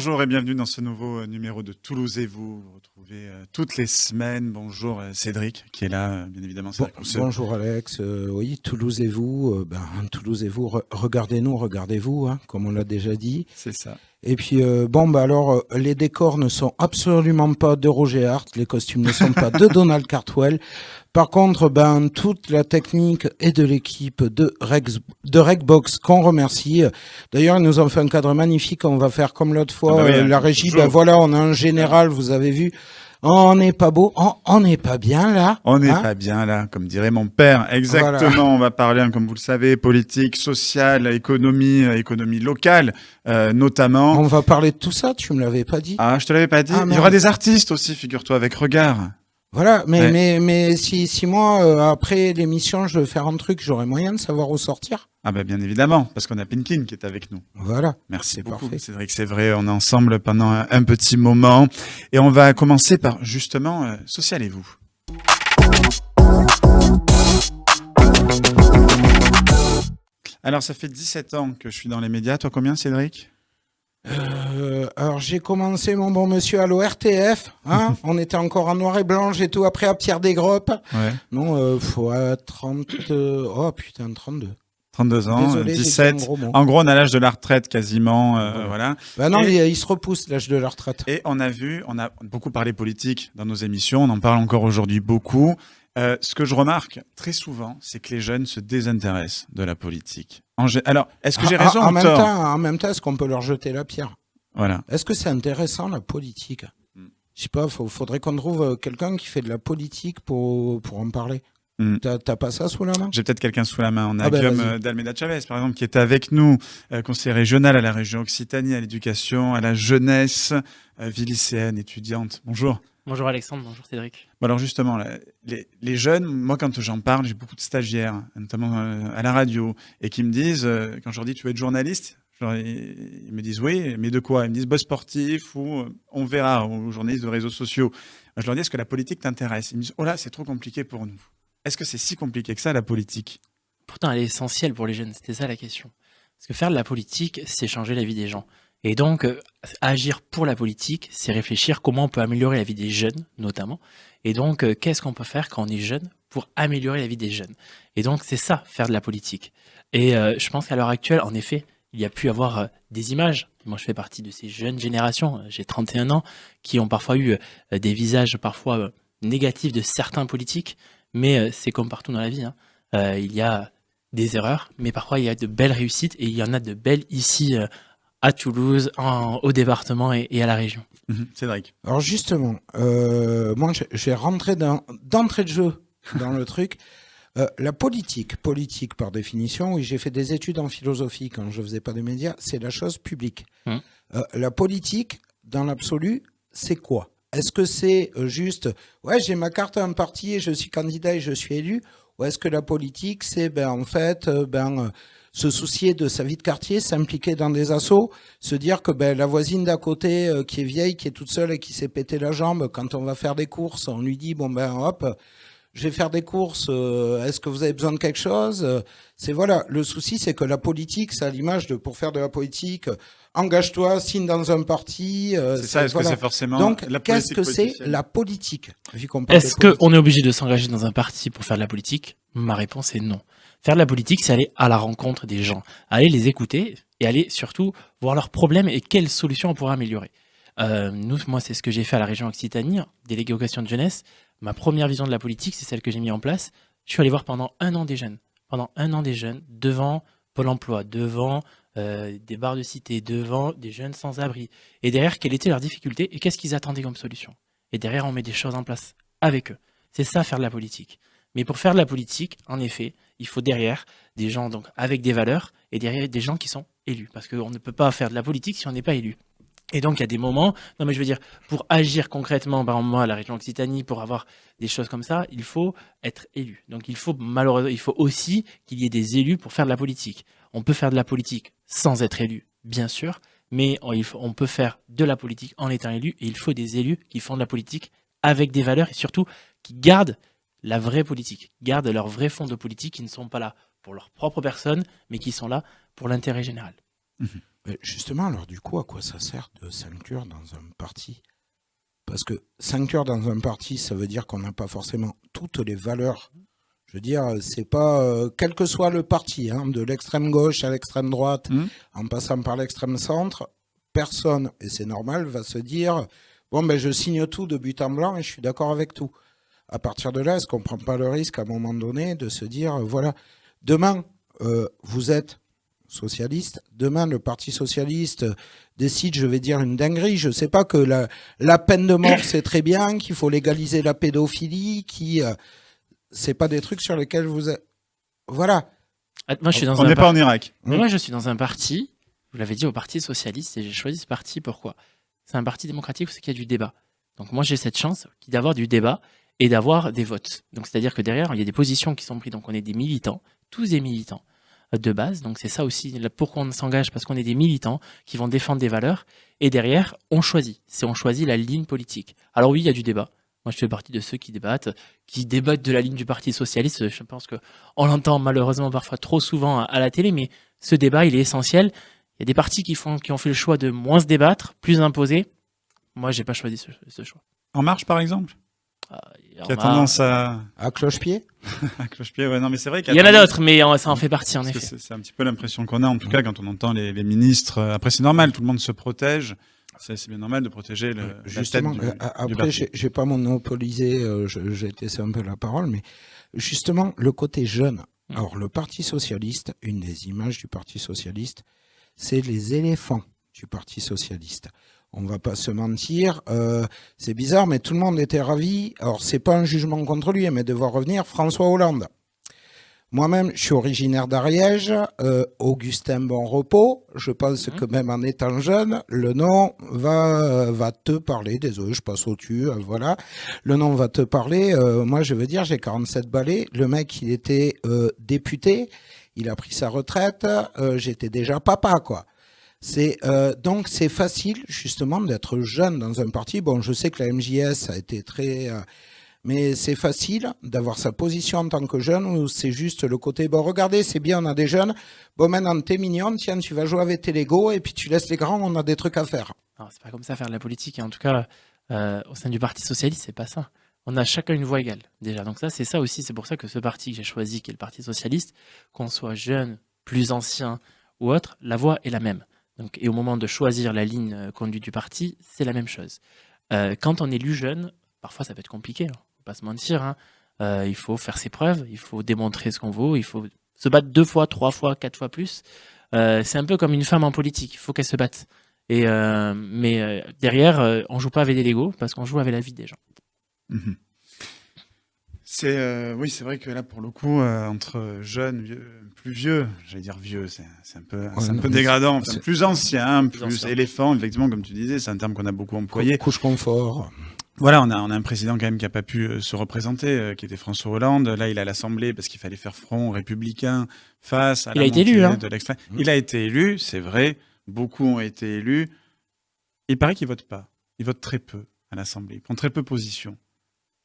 Bonjour et bienvenue dans ce nouveau numéro de Toulouse et vous. Vous retrouvez toutes les semaines. Bonjour Cédric qui est là, bien évidemment. Bonjour Alex. Oui, Toulouse et vous. Toulouse et vous. Regardez-nous, regardez-vous, hein, comme on l'a déjà dit. C'est ça. Et puis alors les décors ne sont absolument pas de Roger Hart, les costumes ne sont pas de Donald Cartwell. Par contre, toute la technique est de l'équipe de Regbox qu'on remercie. D'ailleurs, ils nous ont fait un cadre magnifique. On va faire comme l'autre fois la régie. Voilà, on a un général, vous avez vu. On n'est pas beau, on n'est pas bien là. On n'est pas bien là, comme dirait mon père. Exactement, voilà. On va parler, comme vous le savez, politique, sociale, économie locale, notamment. On va parler de tout ça, tu me l'avais pas dit. Ah, je te l'avais pas dit. Il y aura des artistes aussi, figure-toi, avec Regard. Voilà, mais si moi, après l'émission, je veux faire un truc, j'aurais moyen de savoir où sortir. Ah bien évidemment, parce qu'on a Pinkin qui est avec nous. Voilà. Merci beaucoup, parfait. Cédric, c'est vrai, on est ensemble pendant un petit moment. Et on va commencer par, justement, Social et vous. Alors, ça fait 17 ans que je suis dans les médias. Toi, combien, Cédric ? Alors j'ai commencé mon bon monsieur à l'ORTF, hein. On était encore en noir et blanc, j'ai tout appris à Pierre Desgroppes. Ouais. Non, faut à 32. 32 ans, Désolé, 17. En gros, on a l'âge de la retraite quasiment, voilà. Non, il se repousse l'âge de la retraite. Et on a beaucoup parlé politique dans nos émissions, on en parle encore aujourd'hui beaucoup. Ce que je remarque très souvent, c'est que les jeunes se désintéressent de la politique. Alors, est-ce que j'ai raison ou tort ? En même temps, est-ce qu'on peut leur jeter la pierre ? Voilà. Est-ce que c'est intéressant la politique ? Je sais pas, faudrait qu'on trouve quelqu'un qui fait de la politique pour en parler. T'as pas ça sous la main ? J'ai peut-être quelqu'un sous la main. On a Guillaume d'Almeida Chavez, par exemple, qui était avec nous, conseiller régional à la région Occitanie, à l'éducation, à la jeunesse, vie lycéenne, étudiante. Bonjour. Bonjour Alexandre, bonjour Cédric. Bon alors justement, les jeunes, moi quand j'en parle, j'ai beaucoup de stagiaires, notamment à la radio, et qui me disent, quand je leur dis tu veux être journaliste, ils me disent oui, mais de quoi ? Ils me disent sportif ou on verra, ou journaliste de réseaux sociaux. Je leur dis est-ce que la politique t'intéresse ? Ils me disent oh là c'est trop compliqué pour nous. Est-ce que c'est si compliqué que ça la politique ? Pourtant elle est essentielle pour les jeunes, c'était ça la question. Parce que faire de la politique, c'est changer la vie des gens. Et donc, agir pour la politique, c'est réfléchir comment on peut améliorer la vie des jeunes, notamment. Et donc, qu'est-ce qu'on peut faire quand on est jeune pour améliorer la vie des jeunes ? Et donc, c'est ça, faire de la politique. Et je pense qu'à l'heure actuelle, en effet, il y a pu y avoir des images. Moi, je fais partie de ces jeunes générations, j'ai 31 ans, qui ont parfois eu des visages parfois négatifs de certains politiques. Mais c'est comme partout dans la vie, hein. Il y a des erreurs, mais parfois il y a de belles réussites. Et il y en a de belles ici à Toulouse, au département et à la région. Cédric. Alors justement, moi je vais rentrer d'entrée de jeu dans le truc. La politique par définition, oui, j'ai fait des études en philosophie quand je faisais pas de médias, c'est la chose publique. La politique, dans l'absolu, c'est quoi ? Est-ce que c'est juste, j'ai ma carte à un parti et je suis candidat et je suis élu ? Ou est-ce que la politique, c'est se soucier de sa vie de quartier, s'impliquer dans des assos, se dire que la voisine d'à côté qui est vieille, qui est toute seule et qui s'est pété la jambe, quand on va faire des courses, on lui dit je vais faire des courses, est-ce que vous avez besoin de quelque chose ? Le souci, c'est que la politique, c'est à l'image de pour faire de la politique, engage-toi, signe dans un parti. C'est ça, est-ce que c'est forcément donc, la politique ? qu'est-ce que c'est la politique ? Est-ce qu'on est obligé de s'engager dans un parti pour faire de la politique ? Ma réponse est non. Faire de la politique, c'est aller à la rencontre des gens, aller les écouter et aller surtout voir leurs problèmes et quelles solutions on pourra améliorer. Moi, c'est ce que j'ai fait à la région Occitanie, délégué aux questions de jeunesse. Ma première vision de la politique, c'est celle que j'ai mise en place. Je suis allé voir pendant un an des jeunes, devant Pôle emploi, devant des bars de cité, devant des jeunes sans-abri. Et derrière, quelles étaient leurs difficultés et qu'est-ce qu'ils attendaient comme solution ? Et derrière, on met des choses en place avec eux. C'est ça, faire de la politique. Mais pour faire de la politique, en effet, il faut derrière des gens donc avec des valeurs et derrière des gens qui sont élus. Parce qu'on ne peut pas faire de la politique si on n'est pas élu. Et donc, il y a des moments, pour agir concrètement, par exemple, moi, à la région Occitanie, pour avoir des choses comme ça, il faut être élu. Donc, il faut aussi qu'il y ait des élus pour faire de la politique. On peut faire de la politique sans être élu, bien sûr, mais on peut faire de la politique en étant élu, et il faut des élus qui font de la politique avec des valeurs et surtout qui gardent la vraie politique, gardent leur vrai fond de politique, qui ne sont pas là pour leur propre personne, mais qui sont là pour l'intérêt général. Justement, alors du coup, à quoi ça sert de s'inclure dans un parti? Parce que s'inclure dans un parti, ça veut dire qu'on n'a pas forcément toutes les valeurs. Je veux dire, c'est pas, quel que soit le parti, hein, de l'extrême gauche à l'extrême droite, en passant par l'extrême centre, personne, et c'est normal, va se dire, bon, ben je signe tout de but en blanc et je suis d'accord avec tout. À partir de là, est-ce qu'on ne prend pas le risque à un moment donné de se dire, voilà, demain, vous êtes socialiste, demain le Parti socialiste décide, je vais dire une dinguerie, je ne sais pas que la peine de mort c'est très bien, qu'il faut légaliser la pédophilie, c'est pas des trucs sur lesquels vous êtes... Voilà. Moi, je suis dans On n'est pas en Irak. Mais moi, je suis dans un parti, vous l'avez dit, au Parti socialiste, et j'ai choisi ce parti pourquoi? C'est un parti démocratique où c'est qu'il y a du débat. Donc moi, j'ai cette chance d'avoir du débat et d'avoir des votes. Donc c'est-à-dire que derrière, il y a des positions qui sont prises. Donc on est des militants, tous des militants de base. Donc c'est ça aussi pourquoi on s'engage, parce qu'on est des militants qui vont défendre des valeurs. Et derrière, on choisit. On choisit la ligne politique. Alors oui, il y a du débat. Moi, je fais partie de ceux qui débattent de la ligne du Parti socialiste. Je pense qu'on l'entend malheureusement parfois trop souvent à la télé, mais ce débat, il est essentiel. Il y a des partis qui ont fait le choix de moins se débattre, plus imposer. Moi, j'ai pas choisi ce choix. En Marche, par exemple, qui a Bah, tendance à cloche-pied. à cloche-pied. Ouais, non, mais c'est vrai Il y en a d'autres, mais ça en fait partie, en parce que effet. c'est un petit peu l'impression qu'on a, en tout cas, quand on entend les ministres. Après, c'est normal, tout le monde se protège. C'est bien normal de protéger Justement, la tête du après, parti. j'ai pas monopolisé, j'ai laissé un peu la parole, mais justement, le côté jeune. Alors, le Parti socialiste, une des images du Parti socialiste, c'est les éléphants du Parti socialiste. On va pas se mentir, c'est bizarre, mais tout le monde était ravi. Alors, c'est pas un jugement contre lui, mais de voir revenir François Hollande. Moi-même, je suis originaire d'Ariège, Augustin Bonrepos. Je pense que même en étant jeune, le nom va te parler. Désolé, je passe au-dessus, voilà. Le nom va te parler. Moi, je veux dire, j'ai 47 balais. Le mec, il était député. Il a pris sa retraite. J'étais déjà papa, quoi. Donc, c'est facile, justement, d'être jeune dans un parti. Bon, je sais que la MJS a été très... mais c'est facile d'avoir sa position en tant que jeune ou c'est juste le côté, bon, regardez, c'est bien, on a des jeunes. Bon, maintenant, t'es mignon, tiens, tu vas jouer avec tes Lego et puis tu laisses les grands, on a des trucs à faire. Alors, c'est pas comme ça faire de la politique. Et en tout cas, au sein du Parti socialiste, c'est pas ça. On a chacun une voix égale, déjà. Donc ça, c'est ça aussi. C'est pour ça que ce parti que j'ai choisi, qui est le Parti socialiste, qu'on soit jeune, plus ancien ou autre, la voix est la même. Donc, et au moment de choisir la ligne conduite du parti, c'est la même chose. Quand on est élu jeune, parfois ça peut être compliqué. Pas se mentir, hein. Il faut faire ses preuves, il faut démontrer ce qu'on vaut, il faut se battre 2 fois, 3 fois, 4 fois plus. C'est un peu comme une femme en politique, il faut qu'elle se batte. Mais derrière, on joue pas avec des Legos parce qu'on joue avec la vie des gens. Mhm. Oui, c'est vrai que là, pour le coup, entre jeunes, plus vieux, j'allais dire vieux, c'est un peu dégradant, enfin, plus ancien, plus éléphant, effectivement, comme tu disais, c'est un terme qu'on a beaucoup employé. Couche confort. Voilà, on a un président quand même qui a pas pu se représenter, qui était François Hollande. Là, il est à l'Assemblée parce qu'il fallait faire front républicain face à la montée de l'extrême. Il a été élu, c'est vrai. Beaucoup ont été élus. Il paraît qu'il vote pas. Il vote très peu à l'Assemblée. Il prend très peu position.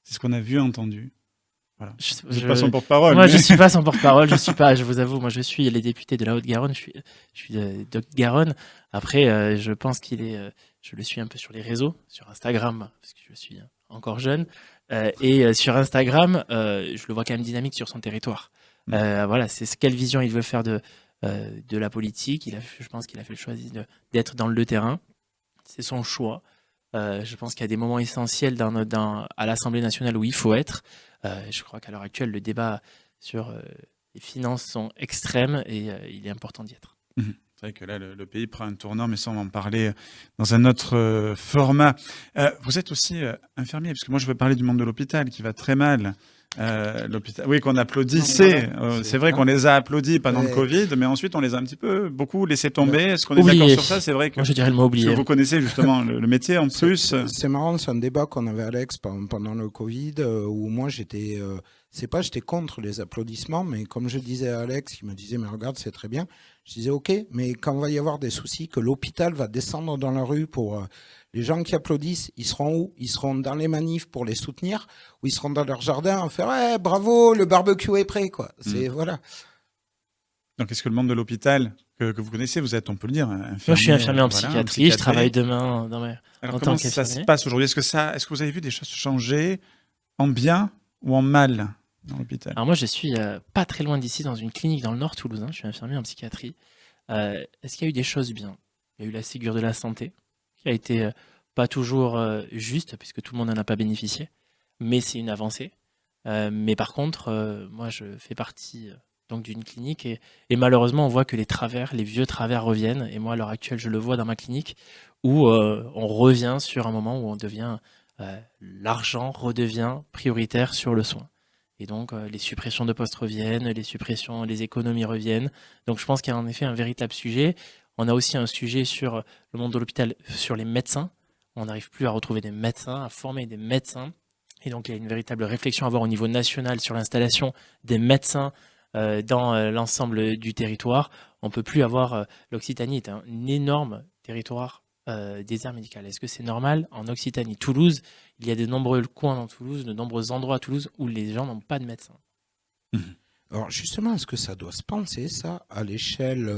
C'est ce qu'on a vu et entendu. Voilà. Je suis pas son porte-parole. Moi, je suis pas son porte-parole. Je vous avoue, moi, je suis les députés de la Haute-Garonne. Je suis de Haute-Garonne. Après, je pense je le suis un peu sur les réseaux, sur Instagram, parce que je suis encore jeune. Et sur Instagram, je le vois quand même dynamique sur son territoire. Voilà, c'est quelle vision il veut faire de la politique. Je pense qu'il a fait le choix d'être dans le terrain. C'est son choix. Je pense qu'il y a des moments essentiels à l'Assemblée nationale où il faut être. Je crois qu'à l'heure actuelle, le débat sur les finances sont extrêmes et il est important d'y être. C'est vrai que là, le pays prend un tournant, mais ça, on va en parler dans un autre format. Vous êtes aussi infirmier, parce que moi, je veux parler du monde de l'hôpital qui va très mal. L'hôpital, oui, qu'on applaudissait. C'est vrai qu'on les a applaudis pendant le Covid, mais ensuite on les a un petit peu beaucoup laissé tomber. Est-ce qu'on est d'accord sur ça? C'est vrai que moi, je dirais le mot oublié. Parce que vous connaissez justement le métier en plus. C'est marrant, c'est un débat qu'on avait, Alex, pendant le Covid, où moi j'étais contre les applaudissements, mais comme je disais à Alex, il me disait mais regarde, c'est très bien. Je disais ok, mais quand va y avoir des soucis, que l'hôpital va descendre dans la rue pour les gens qui applaudissent, ils seront où? Ils seront dans les manifs pour les soutenir, ou ils seront dans leur jardin à faire bravo, le barbecue est prêt, quoi. C'est voilà. Donc, est-ce que le monde de l'hôpital que vous connaissez, vous êtes, on peut le dire, infirmier, Moi, je suis infirmier en voilà, psychiatrie, je travaille demain Alors, en comment tant ça se qu'infirmier. passe aujourd'hui? Est-ce que vous avez vu des choses changer en bien ou en mal dans l'hôpital? Alors moi, je suis pas très loin d'ici, dans une clinique dans le nord toulousain. Je suis infirmier en psychiatrie. Est-ce qu'il y a eu des choses bien? Il y a eu la Ségur de la santé, qui a été pas toujours juste, puisque tout le monde n'en a pas bénéficié, mais c'est une avancée. Mais par contre, moi, je fais partie donc d'une clinique et malheureusement, on voit que les vieux travers reviennent. Et moi, à l'heure actuelle, je le vois dans ma clinique, où on revient sur un moment où on devient l'argent redevient prioritaire sur le soin. Et donc, les suppressions de postes reviennent, les économies reviennent. Donc, je pense qu'il y a en effet un véritable sujet. On a aussi un sujet sur le monde de l'hôpital, sur les médecins. On n'arrive plus à retrouver des médecins, à former des médecins. Et donc, il y a une véritable réflexion à avoir au niveau national sur l'installation des médecins dans l'ensemble du territoire. On ne peut plus avoir... L'Occitanie est un énorme territoire désert médical. Est-ce que c'est normal? En Occitanie, Toulouse, il y a de nombreux coins dans Toulouse, de nombreux endroits à Toulouse où les gens n'ont pas de médecin. Alors justement, est-ce que ça doit se penser, ça, à l'échelle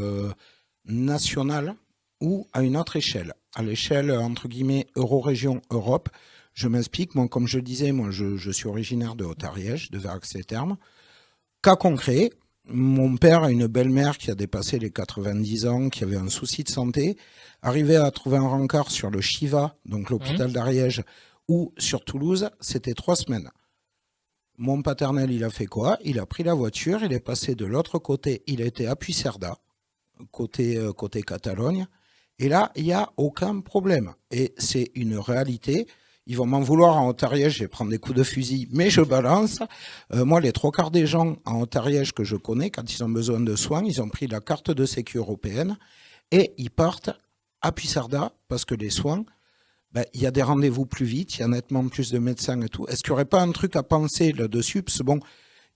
nationale ou à une autre échelle? À l'échelle, entre guillemets, Euro-région, Europe. Je m'explique, moi, comme je disais, je suis originaire de Haute-Ariège, de Verax-les-Thermes. Cas concret, mon père a une belle-mère qui a dépassé les 90 ans, qui avait un souci de santé, arrivait à trouver un rencard sur le Chiva, donc l'hôpital d'Ariège, ou sur Toulouse, c'était 3 semaines. Mon paternel, il a fait quoi? Il a pris la voiture, il est passé de l'autre côté, il était à Puigcerdà, côté Catalogne, et là, il n'y a aucun problème. Et c'est une réalité. Ils vont m'en vouloir en Haute-Ariège, je vais prendre des coups de fusil, mais je balance. Moi, les 3/4 des gens en Haute-Ariège que je connais, quand ils ont besoin de soins, ils ont pris la carte de sécu européenne et ils partent à Puigcerdà parce que les soins, il y a des rendez-vous plus vite, il y a nettement plus de médecins et tout. Est-ce qu'il n'y aurait pas un truc à penser là-dessus? Parce que bon,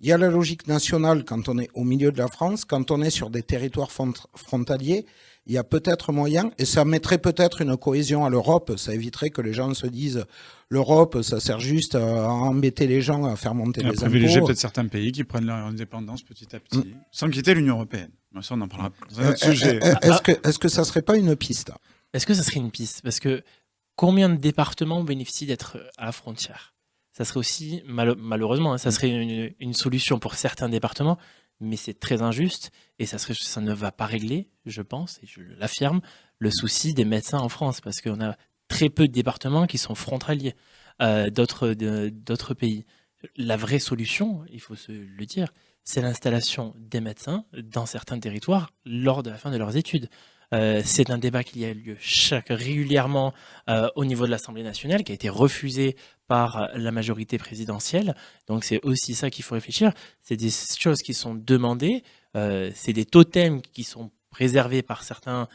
il y a la logique nationale quand on est au milieu de la France, quand on est sur des territoires frontaliers, il y a peut-être moyen, et ça mettrait peut-être une cohésion à l'Europe, ça éviterait que les gens se disent l'Europe, ça sert juste à embêter les gens, à faire monter les impôts. Privilégier peut-être certains pays qui prennent leur indépendance petit à petit, sans quitter l'Union européenne. Mais ça, on en parlera dans un autre sujet. Est-ce que ça serait pas une piste? Est-ce que ça serait une piste? Parce que combien de départements bénéficient d'être à la frontière? Ça serait aussi, malheureusement, ça serait une solution pour certains départements, mais c'est très injuste et ça ne va pas régler, je pense, et je l'affirme, le souci des médecins en France, parce qu'on a très peu de départements qui sont frontaliers d'autres pays. La vraie solution, il faut se le dire, c'est l'installation des médecins dans certains territoires lors de la fin de leurs études. C'est un débat qui a lieu régulièrement au niveau de l'Assemblée nationale, qui a été refusé par la majorité présidentielle. Donc c'est aussi ça qu'il faut réfléchir. C'est des choses qui sont demandées, c'est des totems qui sont préservés par certains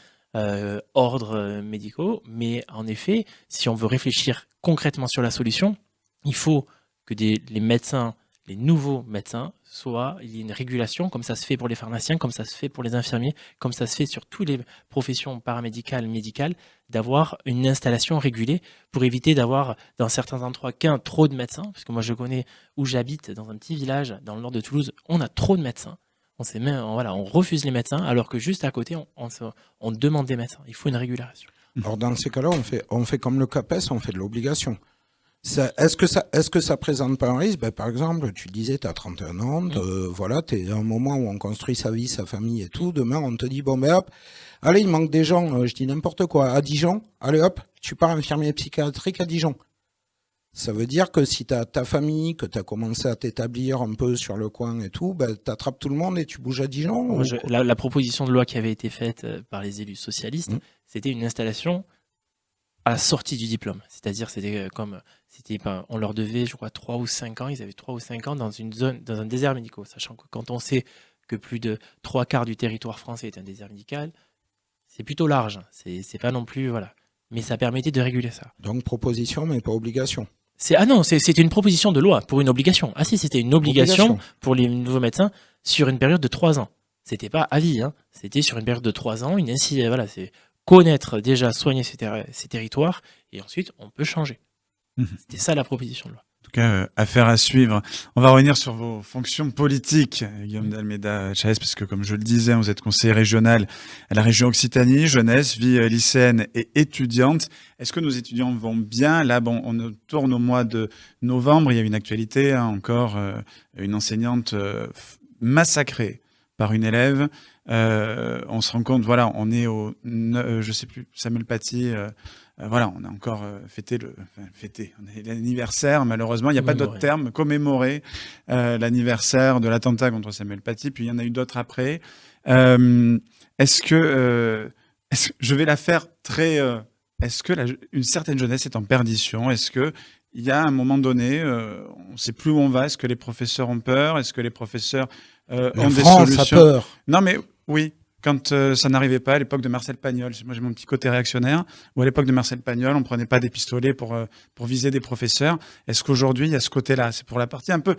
ordres médicaux. Mais en effet, si on veut réfléchir concrètement sur la solution, il faut que les médecins, les nouveaux médecins, il y ait une régulation, comme ça se fait pour les pharmaciens, comme ça se fait pour les infirmiers, comme ça se fait sur toutes les professions paramédicales, médicales, d'avoir une installation régulée pour éviter d'avoir, dans certains endroits, trop de médecins. Parce que moi, je connais où j'habite, dans un petit village, dans le nord de Toulouse, on a trop de médecins. On refuse les médecins, alors que juste à côté, on demande des médecins. Il faut une régulation. Alors, dans ces cas-là, on fait comme le CAPES, on fait de l'obligation. Est-ce que ça présente pas un risque? Par exemple, tu disais, tu as 31 ans, voilà, tu es à un moment où on construit sa vie, sa famille et tout. Demain, on te dit, hop, allez, il manque des gens, je dis n'importe quoi, à Dijon, allez hop, tu pars infirmier psychiatrique à Dijon. Ça veut dire que si tu as ta famille, que tu as commencé à t'établir un peu sur le coin et tout, tu attrapes tout le monde et tu bouges à Dijon? La proposition de loi qui avait été faite par les élus socialistes, c'était une installation à la sortie du diplôme. C'est-à-dire, on leur devait, je crois, 3 ou 5 ans. Ils avaient 3 ou 5 ans dans une zone, dans un désert médical. Sachant que quand on sait que plus de 3/4 du territoire français est un désert médical, c'est plutôt large. C'est pas non plus, voilà. Mais ça permettait de réguler ça. Donc, proposition, mais pas obligation. C'était une proposition de loi pour une obligation. Ah si, c'était une obligation pour les nouveaux médecins sur une période de 3 ans. C'était pas à vie, hein. C'était sur une période de 3 ans. C'est connaître déjà, soigner ces territoires, et ensuite on peut changer. C'était ça la proposition de loi. En tout cas, affaire à suivre. On va revenir sur vos fonctions politiques, Guillaume d'Almeida Chavez, parce que comme je le disais, vous êtes conseiller régional à la région Occitanie, jeunesse, vie lycéenne et étudiante. Est-ce que nos étudiants vont bien? Là, bon, on tourne au mois de novembre. Il y a une actualité, hein, encore une enseignante massacrée par une élève. On se rend compte, voilà, on est je sais plus, Samuel Paty. Voilà, on a encore fêté on est l'anniversaire, malheureusement, il n'y a pas d'autre terme, commémorer l'anniversaire de l'attentat contre Samuel Paty, puis il y en a eu d'autres après. Est-ce que je vais la faire très... est-ce que une certaine jeunesse est en perdition? Est-ce que il y a un moment donné, on ne sait plus où on va? Est-ce que les professeurs ont peur? Est-ce que les professeurs ont des solutions? A peur. Non, mais oui. Quand ça n'arrivait pas à l'époque de Marcel Pagnol, moi j'ai mon petit côté réactionnaire, où à l'époque de Marcel Pagnol, on prenait pas des pistolets pour viser des professeurs. Est-ce qu'aujourd'hui il y a ce côté-là? C'est pour la partie un peu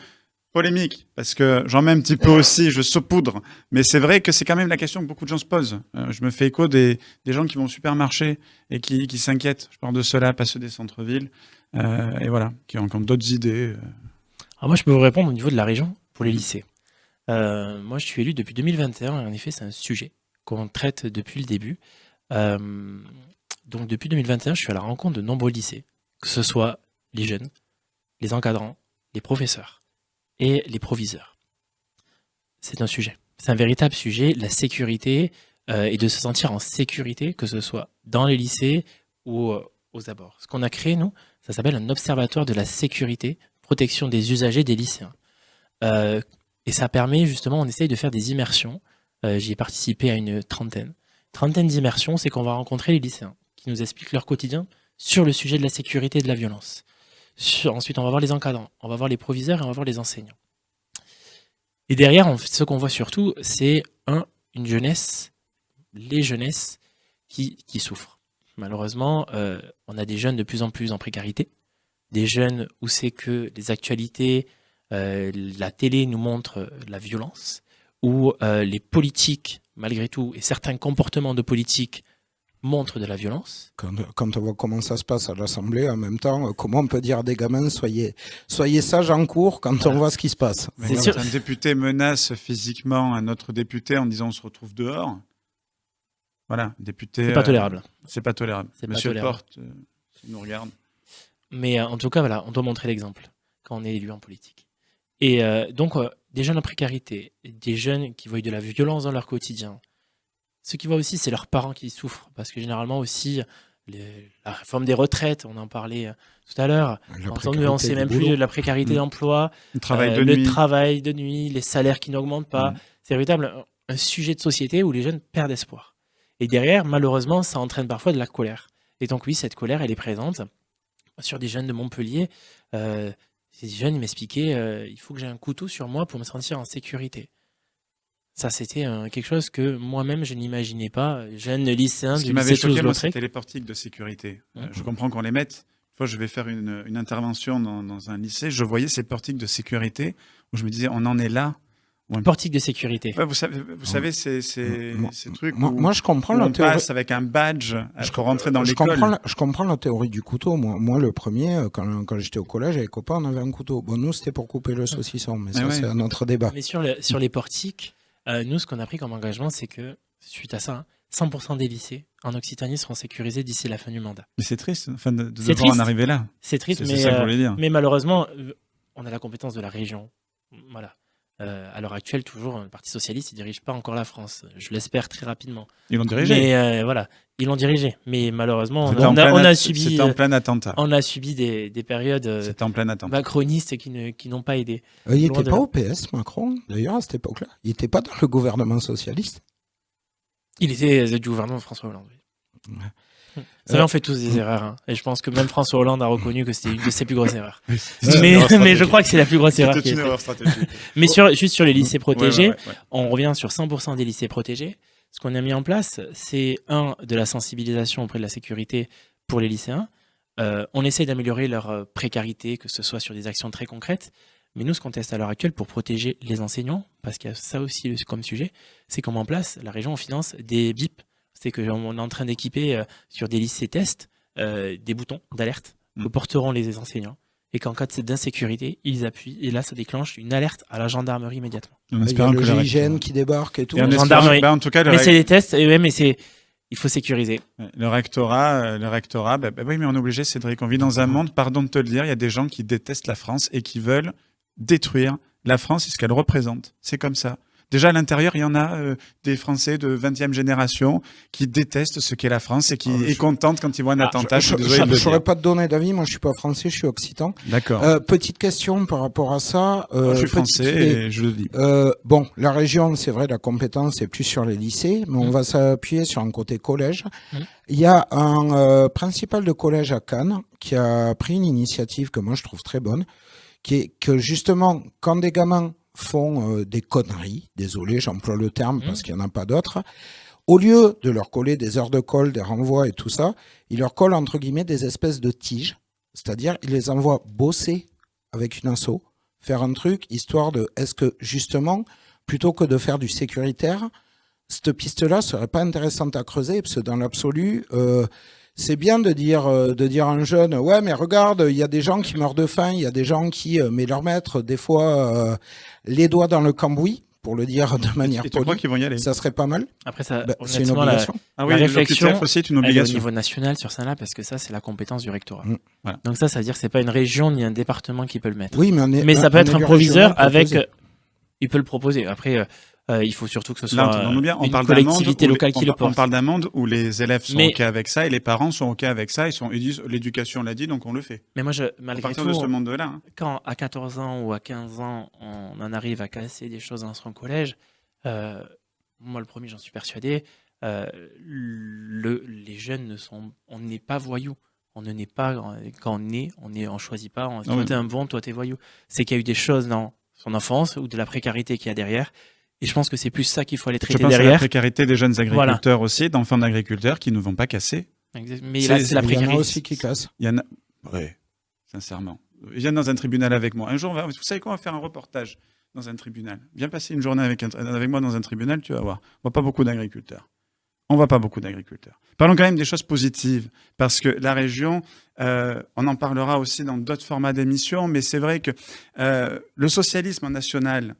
polémique, parce que j'en mets un petit peu aussi, je saupoudre. Mais c'est vrai que c'est quand même la question que beaucoup de gens se posent. Je me fais écho des gens qui vont au supermarché et qui s'inquiètent. Je parle de ceux-là, pas ceux des centres-villes. Et voilà, qui ont d'autres idées. Alors moi je peux vous répondre au niveau de la région pour les lycées. Moi, je suis élu depuis 2021 et en effet, c'est un sujet qu'on traite depuis le début. Donc, depuis 2021, je suis à la rencontre de nombreux lycées, que ce soit les jeunes, les encadrants, les professeurs et les proviseurs. C'est un sujet. C'est un véritable sujet, la sécurité et de se sentir en sécurité, que ce soit dans les lycées ou aux abords. Ce qu'on a créé, nous, ça s'appelle un observatoire de la sécurité, protection des usagers des lycéens. Et ça permet justement, on essaye de faire des immersions. J'y ai participé à une trentaine d'immersions. C'est qu'on va rencontrer les lycéens qui nous expliquent leur quotidien sur le sujet de la sécurité et de la violence. Ensuite, on va voir les encadrants, on va voir les proviseurs et on va voir les enseignants. Et derrière, ce qu'on voit surtout, c'est une jeunesse, les jeunesses qui souffrent. Malheureusement, on a des jeunes de plus en plus en précarité, des jeunes où c'est que les actualités... la télé nous montre la violence, où les politiques, malgré tout, et certains comportements de politiques montrent de la violence. Quand on voit comment ça se passe à l'Assemblée, en même temps, comment on peut dire à des gamins, soyez sages en cours quand on voit ce qui se passe. Un député menace physiquement un autre député en disant on se retrouve dehors. Voilà, député... C'est pas tolérable. C'est pas tolérable. Monsieur Porte, s'il nous regarde. Mais en tout cas, voilà, on doit montrer l'exemple quand on est élu en politique. Et donc, des jeunes en précarité, des jeunes qui voient de la violence dans leur quotidien. Ce qu'ils voient aussi, c'est leurs parents qui souffrent. Parce que généralement aussi, la réforme des retraites, on en parlait tout à l'heure. On ne sait même plus de la précarité d'emploi, le travail de nuit, les salaires qui n'augmentent pas. C'est véritable un sujet de société où les jeunes perdent espoir. Et derrière, malheureusement, ça entraîne parfois de la colère. Et donc oui, cette colère, elle est présente sur des jeunes de Montpellier. Ces jeunes, ils m'expliquaient, il faut que j'ai un couteau sur moi pour me sentir en sécurité. Ça, c'était quelque chose que moi-même, je n'imaginais pas. Jeune lycéen du lycée Toulouse-Lautrec. C'était les portiques de sécurité. Je comprends qu'on les mette. Une fois, je vais faire une intervention dans un lycée. Je voyais ces portiques de sécurité où je me disais, on en est là. Portique de sécurité. Ouais, vous savez ces trucs moi, je comprends on passe avec un badge pour rentrer dans l'école. Je comprends la théorie du couteau. Moi le premier, quand j'étais au collège, avec copains, on avait un couteau. Bon, nous, c'était pour couper le saucisson, mais ça, c'est un autre débat. Mais sur les portiques, nous, ce qu'on a pris comme engagement, c'est que, suite à ça, 100% des lycées en Occitanie seront sécurisés d'ici la fin du mandat. Mais c'est triste de devoir en arriver là. C'est triste, mais malheureusement, on a la compétence de la région. Voilà. À l'heure actuelle, toujours, le Parti socialiste ne dirige pas encore la France. Je l'espère très rapidement. Ils l'ont dirigé. Mais voilà, ils l'ont dirigé. Mais malheureusement, on a subi. C'était en plein attentat. On a subi des périodes c'était en plein attentat. Macronistes qui n'ont pas aidé. Il n'était pas au PS, Macron, d'ailleurs, à cette époque-là. Il n'était pas dans le gouvernement socialiste. Il était du gouvernement de François Hollande. Oui. Ouais. Vous savez, on fait tous des erreurs. Hein. Et je pense que même François Hollande a reconnu que c'était une de ses plus grosses erreurs. Mais je crois que c'est la plus grosse erreur. C'était une erreur stratégique. Mais juste sur les lycées protégés, on revient sur 100% des lycées protégés. Ce qu'on a mis en place, c'est de la sensibilisation auprès de la sécurité pour les lycéens. On essaie d'améliorer leur précarité, que ce soit sur des actions très concrètes. Mais nous, ce qu'on teste à l'heure actuelle pour protéger les enseignants, parce qu'il y a ça aussi comme sujet, c'est qu'on met en place, la région, on finance des BIP. C'est qu'on est en train d'équiper sur des lycées tests des boutons d'alerte que porteront les enseignants. et qu'en cas d'insécurité, ils appuient. Et là, ça déclenche une alerte à la gendarmerie immédiatement. En Il y a espérant le que le GIGN rectorat- qui débarque et tout. Et en Gendarmerie. espérant- en tout cas, Mais c'est des tests, et ouais, mais il faut sécuriser. le rectorat, oui, mais on est obligé, Cédric. On vit dans un monde, pardon de te le dire, il y a des gens qui détestent la France et qui veulent détruire la France et ce qu'elle représente. C'est comme ça. Déjà, à l'intérieur, il y en a des Français de 20e génération qui détestent ce qu'est la France et qui est contente quand ils voient un attentat. Je suis désolé de ne le saurais dire. pas te donner d'avis, moi je suis pas français, je suis occitan. D'accord. Petite question par rapport à ça. Je suis petite français idée. et je le dis. Bon, la région, c'est vrai, la compétence est plus sur les lycées, mais on va s'appuyer sur un côté collège. Il y a un principal de collège à Cannes qui a pris une initiative que moi je trouve très bonne, qui est que justement, quand des gamins font des conneries, désolé, j'emploie le terme parce qu'il n'y en a pas d'autres, au lieu de leur coller des heures de colle, des renvois et tout ça, ils leur collent entre guillemets des espèces de tiges, c'est-à-dire ils les envoient bosser avec une asso, faire un truc, histoire de, est-ce que justement, plutôt que de faire du sécuritaire, cette piste-là serait pas intéressante à creuser, parce que dans l'absolu, c'est bien de dire à un jeune, ouais, mais regarde, il y a des gens qui meurent de faim, il y a des gens qui, mais leur mettre des fois les doigts dans le cambouis, pour le dire de manière Et tu crois polie, qu'ils vont y aller? ça serait pas mal. Après, ça, C'est une honnêtement, la obligation. Ah oui, le réflexion, QTF aussi est une elle est au obligation. niveau national sur ça-là, parce que ça, c'est la compétence du rectorat. Voilà. Donc ça veut dire que c'est pas une région ni un département qui peut le mettre. Oui, mais Ça peut être un proviseur avec. avec. Il peut le proposer. Après, il faut surtout que ce Là, soit entendons-nous bien, on une parle d'un monde collectivité où locale qui le on porte. parle d'un monde où les élèves sont Mais- OK avec ça et les parents sont OK avec ça. Ils disent l'éducation l'a dit, donc on le fait. Mais moi, À malgré partir tout, de ce monde-là. Hein. quand à 14 ans ou à 15 ans, on en arrive à casser des choses dans son collège, moi le premier, j'en suis persuadé, les jeunes on n'est pas voyous. On ne naît pas, quand on choisit pas, toi oui. t'es un bon, toi t'es voyou. C'est qu'il y a eu des choses dans son enfance ou de la précarité qu'il y a derrière. Et je pense que c'est plus ça qu'il faut aller Je traiter pense à la derrière. précarité des jeunes agriculteurs aussi, d'enfants d'agriculteurs qui ne vont pas casser. Mais là, c'est la Il y en a précarité. aussi qui cassent. Il y en a. Oui, sincèrement. Viens dans un tribunal avec moi. Un jour, vous savez quoi, on va faire un reportage dans un tribunal. Viens passer une journée avec moi dans un tribunal, tu vas voir. On voit pas beaucoup d'agriculteurs. Parlons quand même des choses positives, parce que la région, on en parlera aussi dans d'autres formats d'émissions, mais c'est vrai que le socialisme national,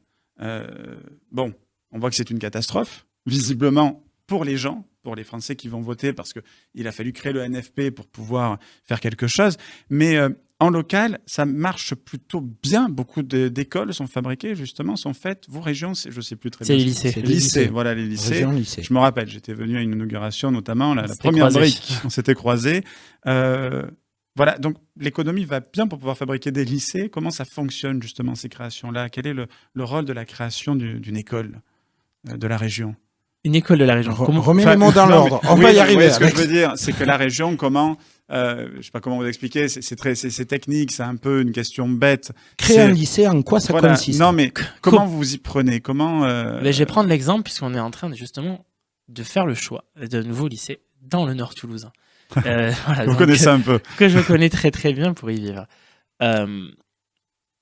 bon, on voit que c'est une catastrophe, visiblement pour les gens, pour les Français qui vont voter, parce qu'il a fallu créer le NFP pour pouvoir faire quelque chose, mais en local, ça marche plutôt bien. Beaucoup d'écoles sont fabriquées, justement, sont faites. Vos régions, je ne sais plus très bien. C'est les lycées. C'est Les lycées, voilà, les lycées. Région, lycée. Je me rappelle, j'étais venu à une inauguration, notamment, la s'était première croisés. brique, on s'était croisés. Voilà, donc l'économie va bien pour pouvoir fabriquer des lycées. Comment ça fonctionne, justement, ces créations-là? Quel est le rôle de la création d'une école de la région? Une école de la région. Remets les mots dans non, l'ordre. mais- On oui, va y mais arriver. vous voyez ce que Alex. je veux dire, c'est que la région, comment... je sais pas comment vous expliquer, c'est technique, c'est un peu une question bête. Créer un lycée, en quoi ça Voilà. consiste? Non, mais comment vous vous y prenez? Comment Mais je vais prendre l'exemple, puisqu'on est en train justement de faire le choix d'un nouveau lycée dans le Nord toulousain. Voilà, vous donc, connaissez un peu? que je connais très très bien pour y vivre.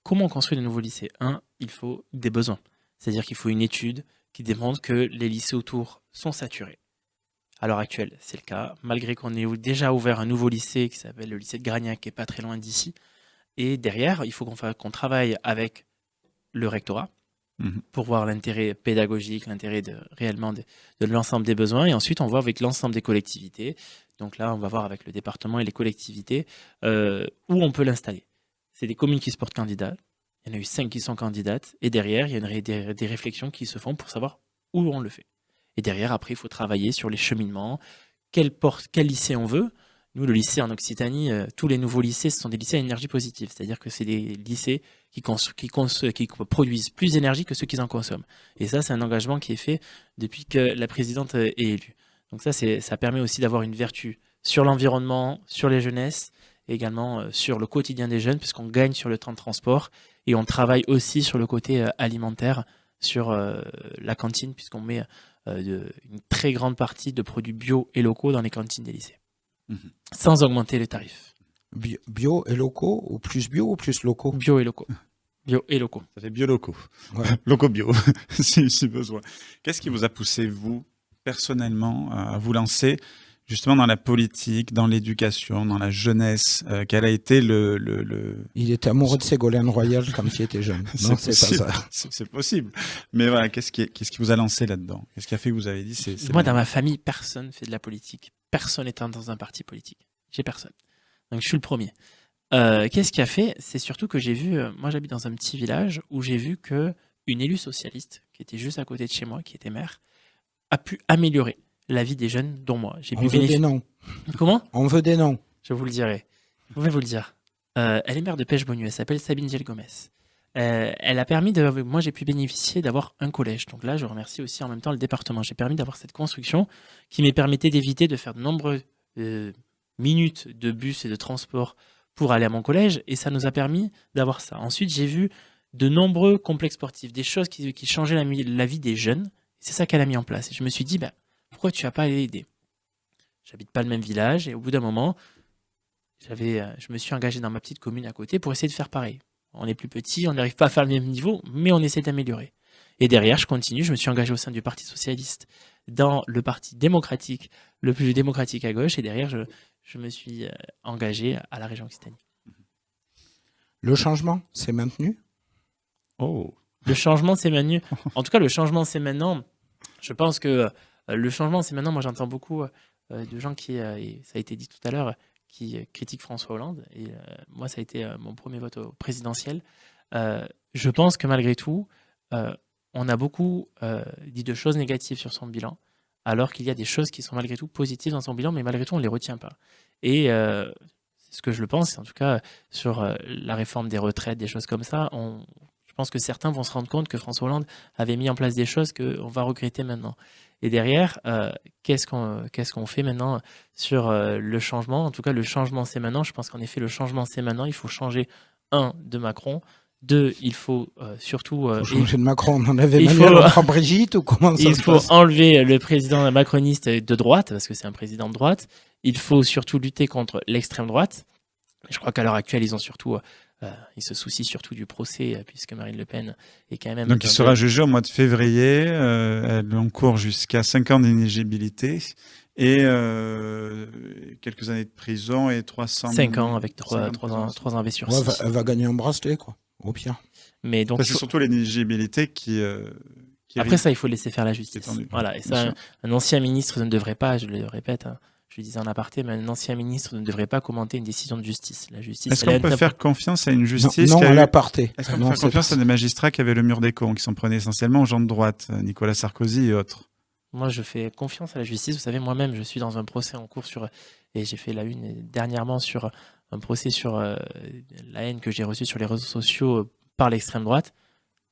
Comment on construit de nouveaux lycées? Il faut des besoins. C'est-à-dire qu'il faut une étude qui démontre que les lycées autour sont saturés. À l'heure actuelle, c'est le cas, malgré qu'on ait déjà ouvert un nouveau lycée qui s'appelle le lycée de Gragnac, qui est pas très loin d'ici. Et derrière, il faut qu'on travaille avec le rectorat pour voir l'intérêt pédagogique, l'intérêt réellement de l'ensemble des besoins. Et ensuite, on voit avec l'ensemble des collectivités. Donc là, on va voir avec le département et les collectivités où on peut l'installer. C'est des communes qui se portent candidates. Il y en a eu 5 qui sont candidates. Et derrière, il y a des réflexions qui se font pour savoir où on le fait. Et derrière, après, il faut travailler sur les cheminements. Quel lycée on veut? Nous, le lycée en Occitanie, tous les nouveaux lycées, ce sont des lycées à énergie positive. C'est-à-dire que c'est des lycées qui produisent plus d'énergie que ceux qui en consomment. Et ça, c'est un engagement qui est fait depuis que la présidente est élue. Donc ça permet aussi d'avoir une vertu sur l'environnement, sur les jeunesses, et également sur le quotidien des jeunes, puisqu'on gagne sur le temps de transport. Et on travaille aussi sur le côté alimentaire, sur la cantine, puisqu'on met une très grande partie de produits bio et locaux dans les cantines des lycées, sans augmenter les tarifs. Bio et locaux, ou plus locaux? Bio et locaux. Bio et locaux. Ça fait bio-locaux. Ouais. Locaux-bio, si besoin. Qu'est-ce qui vous a poussé, vous, personnellement, à vous lancer justement dans la politique, dans l'éducation, dans la jeunesse, quel a été Il était amoureux de Ségolène Royal quand il était jeune. Non, c'est pas ça. C'est possible. Mais voilà, qu'est-ce qui vous a lancé là-dedans? Qu'est-ce qui a fait que vous avez dit c'est Moi, bon. dans ma famille, personne fait de la politique. Personne n'est dans un parti politique. J'ai personne. Donc, je suis le premier. Qu'est-ce qui a fait? C'est surtout que j'ai vu, moi j'habite dans un petit village où j'ai vu que une élue socialiste, qui était juste à côté de chez moi, qui était maire, a pu améliorer la vie des jeunes, dont moi. J'ai On pu veut des bénéficier. noms. Comment? On veut des noms. Je vous le dirai. Je vais vous le dire. Elle est maire de Pêche-Bonnu. Elle s'appelle Sabine Gel-Gomez. Elle a permis de. Moi, j'ai pu bénéficier d'avoir un collège. Donc là, je remercie aussi en même temps le département. J'ai permis d'avoir cette construction qui m'a permettait d'éviter de faire de nombreuses minutes de bus et de transport pour aller à mon collège. Et ça nous a permis d'avoir ça. Ensuite, j'ai vu de nombreux complexes sportifs, des choses qui changeaient la vie des jeunes. C'est ça qu'elle a mis en place. Et je me suis dit, pourquoi tu vas pas aller aider? J'habite pas le même village. Et au bout d'un moment, je me suis engagé dans ma petite commune à côté pour essayer de faire pareil. On est plus petit, on n'arrive pas à faire le même niveau, mais on essaie d'améliorer. Et derrière, je continue, je me suis engagé au sein du Parti Socialiste, dans le Parti démocratique, le plus démocratique à gauche, et derrière, je me suis engagé à la région Occitanie. Le changement, c'est maintenu? Oh. Le changement, c'est maintenant. En tout cas, le changement, c'est maintenant. Je pense que le changement, c'est maintenant. Moi, j'entends beaucoup de gens qui, et ça a été dit tout à l'heure, qui critique François Hollande. Et moi, ça a été mon premier vote au présidentiel. Je pense que malgré tout, on a beaucoup dit de choses négatives sur son bilan, alors qu'il y a des choses qui sont malgré tout positives dans son bilan, mais malgré tout, on ne les retient pas. Et c'est ce que je le pense, en tout cas, sur la réforme des retraites, des choses comme ça. Je pense que certains vont se rendre compte que François Hollande avait mis en place des choses qu'on va regretter maintenant. Et derrière, qu'est-ce qu'on fait maintenant sur le changement? En tout cas, le changement, c'est maintenant. Je pense qu'en effet, le changement, c'est maintenant. Il faut changer, de Macron. 2, il faut surtout... Faut changer de Macron. On en avait il Emmanuel, faut- on prend Brigitte ou comment ça il se faut passe? enlever le président macroniste de droite, parce que c'est un président de droite. Il faut surtout lutter contre l'extrême droite. Je crois qu'à l'heure actuelle, ils se soucient surtout du procès, puisque Marine Le Pen est quand même... Donc il sera jugé au mois de février. Elle encourt jusqu'à 5 ans d'inéligibilité et quelques années de prison et 300 5 ans avec 3 5 ans de prison. ans avec Ouais, sursis. elle va gagner un bracelet, quoi. Au pire. Mais donc, Ça, c'est surtout l'éligibilité qui après ça, il faut laisser faire la justice. tendu. Voilà, et Bien ça, sûr. un ancien ministre ne devrait pas, je le répète, je le disais en aparté, mais un ancien ministre ne devrait pas commenter une décision de justice. La justice, Est-ce elle qu'on est peut faire confiance à une justice Non, qui a à eu- l'aparté. Est-ce qu'on Non, peut faire c'est confiance pas- à des magistrats qui avaient le mur des cons, qui s'en prenaient essentiellement aux gens de droite, Nicolas Sarkozy et autres? Moi, je fais confiance à la justice. Vous savez, moi-même, je suis dans un procès en cours et j'ai fait la une dernièrement sur un procès sur la haine que j'ai reçue sur les réseaux sociaux par l'extrême droite.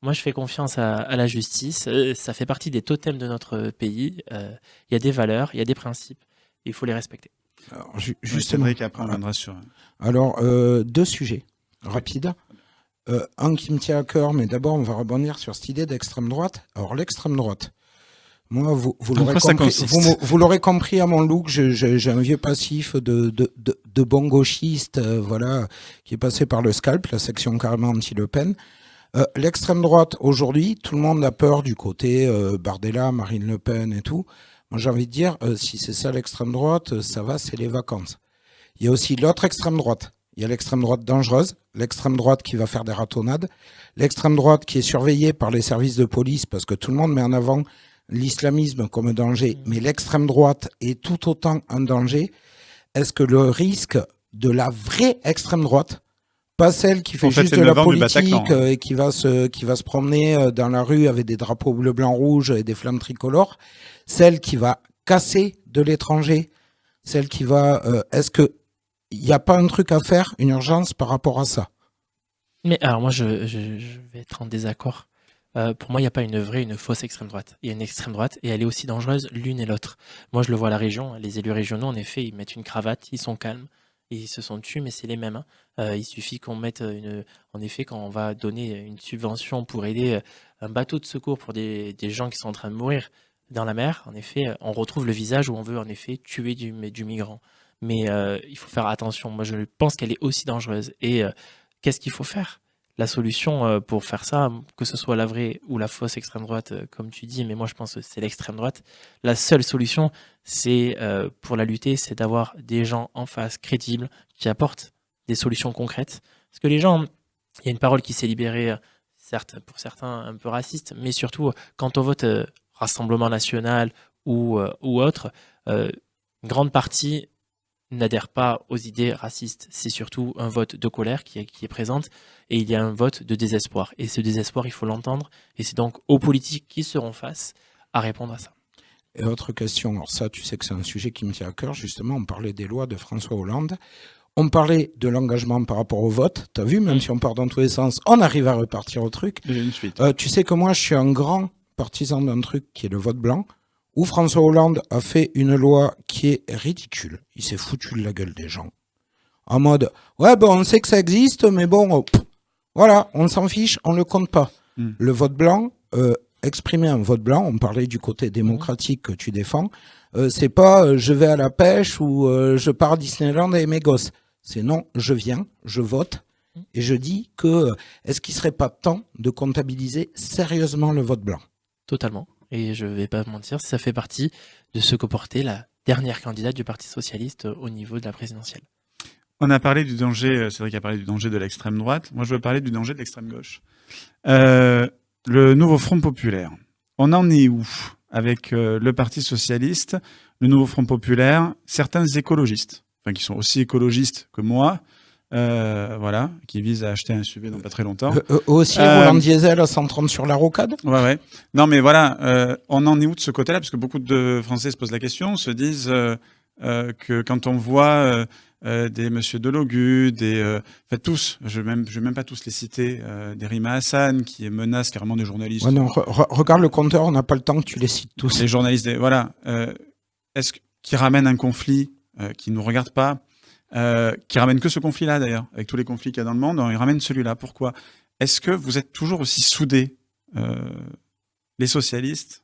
Moi, je fais confiance à la justice. Ça fait partie des totems de notre pays. Il y a des valeurs, il y a des principes. Il faut les respecter. Alors, Justement. justement. Après, on viendra sur... Alors, 2 sujets rapides. Un qui me tient à cœur, mais d'abord, on va rebondir sur cette idée d'extrême droite. Alors, l'extrême droite, moi, vous l'aurez quoi ça compris, consiste vous l'aurez compris à mon look, j'ai un vieux passif de bon gauchiste, voilà, qui est passé par le scalp, la section carrément anti-Le Pen. L'extrême droite, aujourd'hui, tout le monde a peur du côté Bardella, Marine Le Pen et tout. Moi, j'ai envie de dire, si c'est ça l'extrême droite, ça va, c'est les vacances. Il y a aussi l'autre extrême droite. Il y a l'extrême droite dangereuse, l'extrême droite qui va faire des ratonnades, l'extrême droite qui est surveillée par les services de police parce que tout le monde met en avant l'islamisme comme danger, mais l'extrême droite est tout autant un danger. Est-ce que le risque de la vraie extrême droite, pas celle qui fait En fait, juste c'est de le la vent du politique Bataclan, et qui va se promener dans la rue avec des drapeaux bleu, blanc, rouge et des flammes tricolores, celle qui va casser de l'étranger, celle qui va... Est-ce que il n'y a pas un truc à faire, une urgence par rapport à ça? Mais alors moi, je vais être en désaccord. Pour moi, il n'y a pas une vraie, une fausse extrême droite. Il y a une extrême droite et elle est aussi dangereuse l'une et l'autre. Moi, je le vois à la région. Les élus régionaux, en effet, ils mettent une cravate, ils sont calmes, ils se sont tués, mais c'est les mêmes. Il suffit qu'on mette en effet, quand on va donner une subvention pour aider un bateau de secours pour des gens qui sont en train de mourir dans la mer, en effet, on retrouve le visage où on veut en effet tuer du migrant. Mais il faut faire attention. Moi, je pense qu'elle est aussi dangereuse. Et qu'est-ce qu'il faut faire? la solution pour faire ça, que ce soit la vraie ou la fausse extrême droite, comme tu dis, mais moi je pense que c'est l'extrême droite, la seule solution, c'est pour la lutter, c'est d'avoir des gens en face crédibles qui apportent des solutions concrètes. Parce que les gens, il y a une parole qui s'est libérée, certes pour certains un peu raciste, mais surtout quand on vote Rassemblement National ou autre, une grande partie n'adhère pas aux idées racistes. C'est surtout un vote de colère qui est présente et il y a un vote de désespoir. Et ce désespoir, il faut l'entendre et c'est donc aux politiques qui seront face à répondre à ça. Et autre question, alors ça, tu sais que c'est un sujet qui me tient à cœur, justement, on parlait des lois de François Hollande, on parlait de l'engagement par rapport au vote, t'as vu, même si on part dans tous les sens, on arrive à repartir au truc. Il y a une suite. Tu sais que moi, je suis un grand partisan d'un truc qui est le vote blanc, où François Hollande a fait une loi qui est ridicule. Il s'est foutu de la gueule des gens. En mode, ouais, bon, on sait que ça existe, mais bon, voilà, on s'en fiche, on le compte pas. Le vote blanc, exprimer un vote blanc, on parlait du côté démocratique que tu défends, c'est pas je vais à la pêche ou je pars à Disneyland avec mes gosses. C'est non, je viens, je vote, et je dis que est-ce qu'il serait pas temps de comptabiliser sérieusement le vote blanc ? Totalement. Et je vais pas mentir, ça fait partie de ce que portait la dernière candidate du Parti socialiste au niveau de la présidentielle. On a parlé du danger, Cédric a parlé du danger de l'extrême droite. Moi, je veux parler du danger de l'extrême gauche. Le nouveau Front populaire. On en est où avec le Parti socialiste, le nouveau Front populaire, certains écologistes, enfin qui sont aussi écologistes que moi, voilà, qui visent à acheter un SUV dans pas très longtemps. Aussi, roulant diesel à 130 sur la rocade. Ouais. Non, mais voilà, on en est où de ce côté-là? Parce que beaucoup de Français se posent la question, se disent que quand on voit des Monsieur Delogu, enfin tous, je vais même pas tous les citer, des Rima Hassan qui menacent carrément des journalistes. Ouais, non, regarde le compteur, on n'a pas le temps que tu les cites tous. Les journalistes, voilà, qui ramènent un conflit qui nous regarde pas. Qui ramène que ce conflit-là d'ailleurs, avec tous les conflits qu'il y a dans le monde, il ramène celui-là. Pourquoi? Est-ce que vous êtes toujours aussi soudés, les socialistes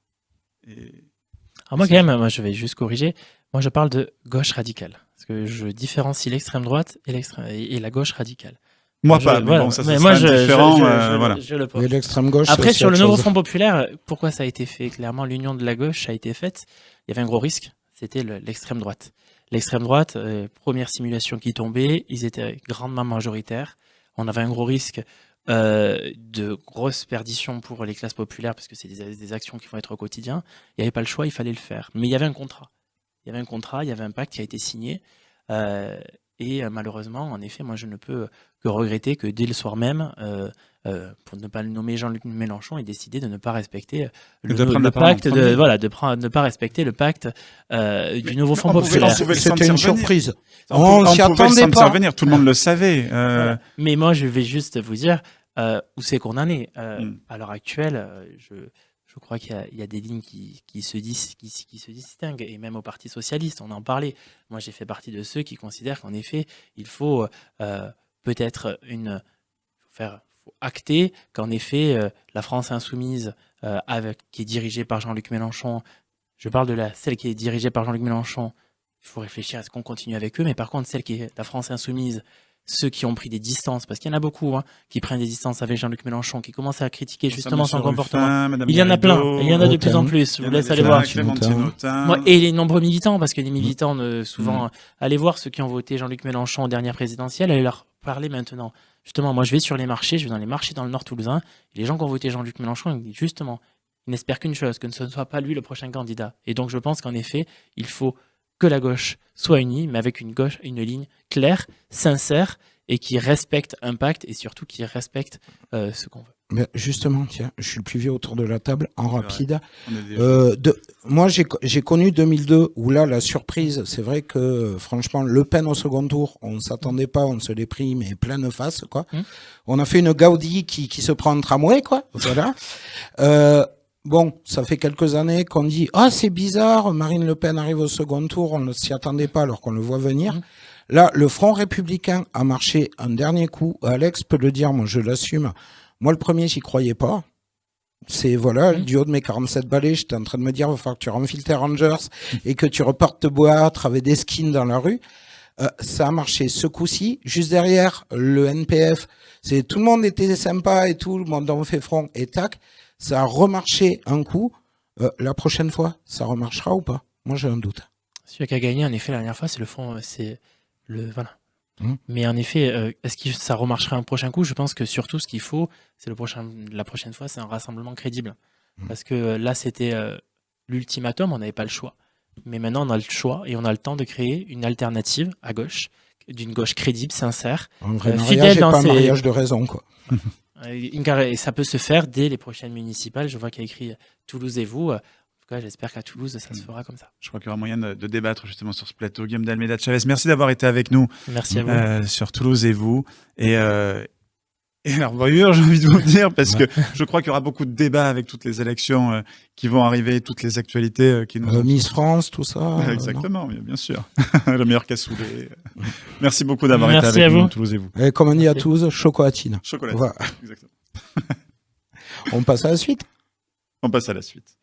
Alors moi quand même, je vais juste corriger, moi je parle de gauche radicale, parce que je différencie l'extrême droite et la gauche radicale. Moi pas, mais voilà, bon, ça mais c'est moi, différent. Voilà. Je le pose. Et l'extrême gauche. Après, c'est sur le autre nouveau chose. Front populaire, pourquoi ça a été fait? Clairement, l'union de la gauche a été faite. Il y avait un gros risque, c'était l'extrême droite. L'extrême droite, première simulation qui tombait, ils étaient grandement majoritaires. On avait un gros risque de grosses perditions pour les classes populaires, parce que c'est des actions qui vont être au quotidien. Il n'y avait pas le choix, il fallait le faire. Mais il y avait un contrat. Il y avait un contrat, il y avait un pacte qui a été signé. Et malheureusement, en effet, moi je ne peux que regretter que dès le soir même, pour ne pas le nommer, Jean-Luc Mélenchon ait décidé de ne pas respecter le pacte, ne pas respecter le pacte du nouveau Front populaire. C'était une surprise. On s'y attendait pas. Venir, tout le monde le savait. Mais moi, je vais juste vous dire où c'est qu'on en est. À l'heure actuelle, je crois qu'il y a des lignes qui se distinguent, et même au Parti socialiste, on en parlait. Moi, j'ai fait partie de ceux qui considèrent qu'en effet, il faut peut-être faut acter qu'en effet, la France insoumise, qui est dirigée par Jean-Luc Mélenchon, je parle de celle qui est dirigée par Jean-Luc Mélenchon, il faut réfléchir à ce qu'on continue avec eux, mais par contre, celle qui est la France insoumise, ceux qui ont pris des distances, parce qu'il y en a beaucoup qui prennent des distances avec Jean-Luc Mélenchon, qui commencent à critiquer justement son comportement. Il y en a plein, et il y en a de plus en plus. Je vous laisse aller voir. Moi, et les nombreux militants, parce que les militants, souvent, allez voir ceux qui ont voté Jean-Luc Mélenchon aux dernières présidentielles, allez leur parler maintenant. Justement, moi, je vais sur les marchés, je vais dans les marchés dans le Nord toulousain, et les gens qui ont voté Jean-Luc Mélenchon, justement, ils n'espèrent qu'une chose, que ce ne soit pas lui le prochain candidat. Et donc, je pense qu'en effet, il faut que la gauche soit unie, mais avec une ligne claire, sincère, et qui respecte un pacte, et surtout qui respecte ce qu'on veut. Mais justement, tiens, je suis le plus vieux autour de la table, en rapide. Moi, j'ai connu 2002, où là, la surprise, c'est vrai que, franchement, Le Pen au second tour, on ne s'attendait pas, on se l'est pris, mais pleine face, quoi. On a fait une Gaudi qui se prend en tramway, quoi. Voilà. Bon, ça fait quelques années qu'on dit « Ah, c'est bizarre, Marine Le Pen arrive au second tour, on ne s'y attendait pas alors qu'on le voit venir. » Là, le Front républicain a marché un dernier coup. Alex peut le dire, moi je l'assume. Moi, le premier, j'y croyais pas. C'est, voilà, du haut de mes 47 balais, j'étais en train de me dire, il va falloir que tu renfiles tes Rangers et que tu repartes te boire avec des skins dans la rue. Ça a marché ce coup-ci. Juste derrière, le NPF, tout le monde était sympa et tout, le monde en fait front et tac. Ça a remarché un coup. La prochaine fois, ça remarchera ou pas? Moi, j'ai un doute. Celui qui a gagné, en effet, la dernière fois, c'est le fond, voilà. Mais en effet, est-ce que ça remarchera un prochain coup? Je pense que surtout, ce qu'il faut, c'est la prochaine fois, c'est un rassemblement crédible. Parce que là, c'était l'ultimatum, on n'avait pas le choix. Mais maintenant, on a le choix et on a le temps de créer une alternative à gauche, d'une gauche crédible, sincère, Un vrai fidèle mariage et dans pas un ses- mariage de raison, quoi. Et ça peut se faire dès les prochaines municipales. Je vois qu'il y a écrit Toulouse et vous. En tout cas, j'espère qu'à Toulouse, ça se fera comme ça. Je crois qu'il y aura moyen de débattre justement sur ce plateau. Guillaume d'Almeida de Chavez, merci d'avoir été avec nous Merci à vous. sur Toulouse et vous. Et alors, voyeur, j'ai envie de vous dire, parce que je crois qu'il y aura beaucoup de débats avec toutes les élections qui vont arriver, toutes les actualités qui nous... Miss France, tout ça. non Exactement, bien sûr. Le meilleur cassoulet. Merci beaucoup d'avoir été Merci avec à nous, vous. Toulouse et vous. Et comme on dit à Merci. Toulouse, chocolatine. Chocolat. Voilà. Exactement. On passe à la suite. On passe à la suite.